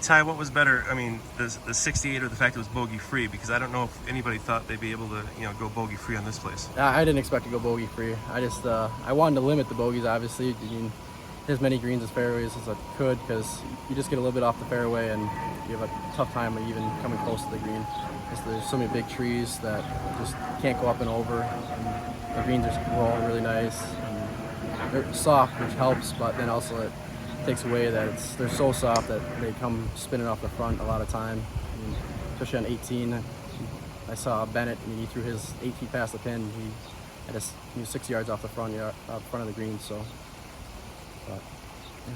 Ty, what was better? I mean, the 68 or the fact it was bogey-free? Because I don't know if anybody thought they'd be able to, go bogey-free on this place. I didn't expect to go bogey-free. I wanted to limit the bogeys, obviously. I mean, hit as many greens as fairways as I could, because you just get a little bit off the fairway and you have a tough time of even coming close to the green. There's so many big trees that just can't go up and over. And the greens are rolling really nice. And they're soft, which helps, but then also it takes away that they're so soft that they come spinning off the front a lot of time. I mean, especially on 18, I saw Bennett, and he threw his 8 feet past the pin. He was 6 yards off the front of the green. So, but, yeah.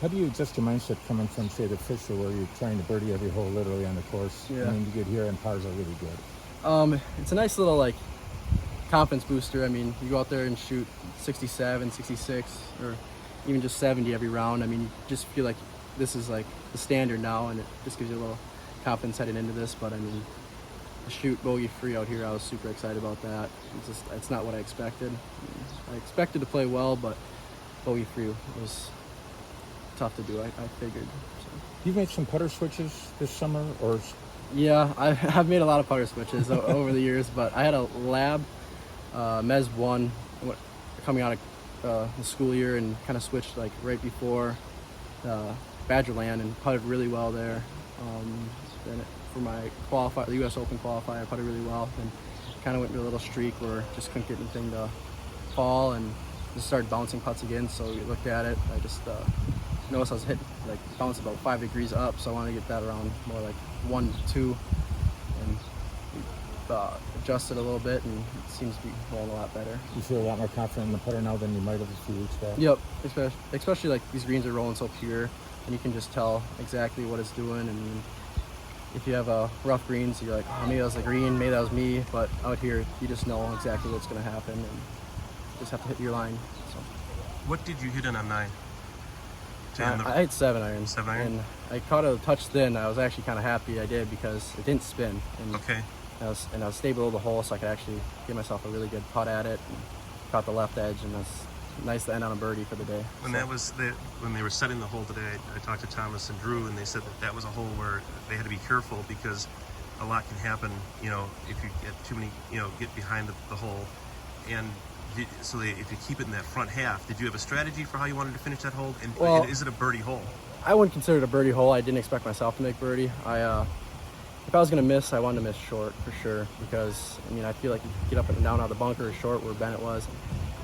How do you adjust your mindset coming from, say, the Fisher, where you're trying to birdie every hole literally on the course? Yeah. I mean, you get here and pars are really good. It's a nice little confidence booster. I mean, you go out there and shoot 67, 66, or even just 70 every round. I mean, you just feel like this is the standard now, and it just gives you a little confidence heading into this. But I mean, to shoot bogey-free out here, I was super excited about that. It's not what I expected. I expected to play well, but bogey-free was tough to do, I figured. So. You've made some putter switches this summer, or? Yeah, I've made a lot of putter switches over the years, but I had a Lab Mez 1 coming out of the school year, and kind of switched right before Badgerland, and putted really well there. Then for my the U.S. Open qualifier, I putted really well, and kind of went into a little streak where just couldn't get anything to fall, and just started bouncing putts again. So we looked at it. I just noticed I was hitting bounce about 5 degrees up, so I wanted to get that around more 1 to 2, and adjusted a little bit, and it seems to be rolling a lot better. You feel a lot more confident in the putter now than you might have a few weeks back? Yep, especially these greens are rolling so pure, and you can just tell exactly what it's doing. And if you have a rough greens, you're like, oh, maybe that was the green, maybe that was me, but out here you just know exactly what's going to happen, and you just have to hit your line. So. What did you hit in on 9? I hit 7 iron. 7 iron? And I caught it a touch thin. I was actually kind of happy I did, because it didn't spin. And okay. I was stable over the hole, so I could actually give myself a really good putt at it, and caught the left edge, and that's nice to end on a birdie for the day. When when they were setting the hole today, I talked to Thomas and Drew, and they said that was a hole where they had to be careful, because a lot can happen, if you get too many, get behind the hole. And if you keep it in that front half, did you have a strategy for how you wanted to finish that hole? And is it a birdie hole? I wouldn't consider it a birdie hole. I didn't expect myself to make birdie. If I was going to miss, I wanted to miss short for sure, because I feel like you get up and down out of the bunker is short where Bennett was,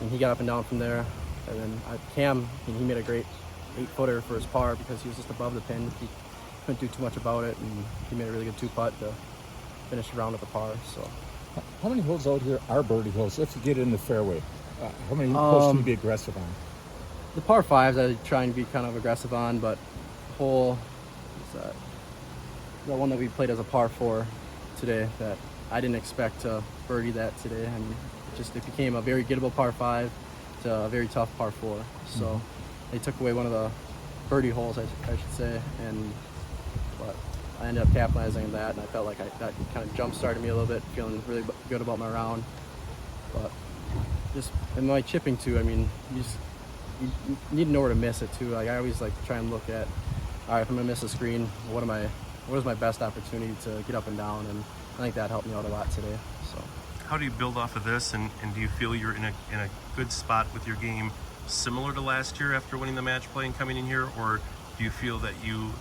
and he got up and down from there. And then Cam, he made a great 8-footer for his par, because he was just above the pin. He couldn't do too much about it, and he made a really good 2-putt to finish the round with the par. So, how many holes out here are birdie holes if you get in the fairway? How many holes can you be aggressive on? The par 5s I try and be kind of aggressive on, but hole is the one that we played as a par 4 today, that I didn't expect to birdie that today, and it became a very gettable par 5 to a very tough par 4. So they took away one of the birdie holes, I should say, but I ended up capitalizing on that, and I felt like that kind of jump-started me a little bit, feeling really good about my round. But just in my chipping too, you need to know where to miss it too. I always try and look at, all right, if I'm gonna miss a screen, what is my best opportunity to get up and down, and I think that helped me out a lot today. So, how do you build off of this, and do you feel you're in a good spot with your game, similar to last year after winning the match play and coming in here, or do you feel that you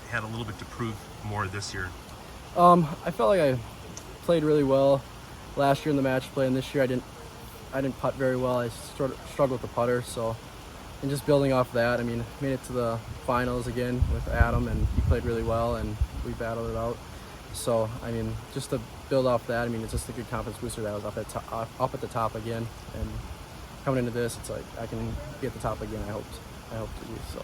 had a little bit to prove more this year? I felt like I played really well last year in the match play, and this year I didn't putt very well. I struggled with the putter, so. And just building off that, made it to the finals again with Adam, and he played really well, and we battled it out. So, just to build off that, it's just a good confidence booster that I was up at the top again. And coming into this, it's like I can be at the top again. I hope to do so.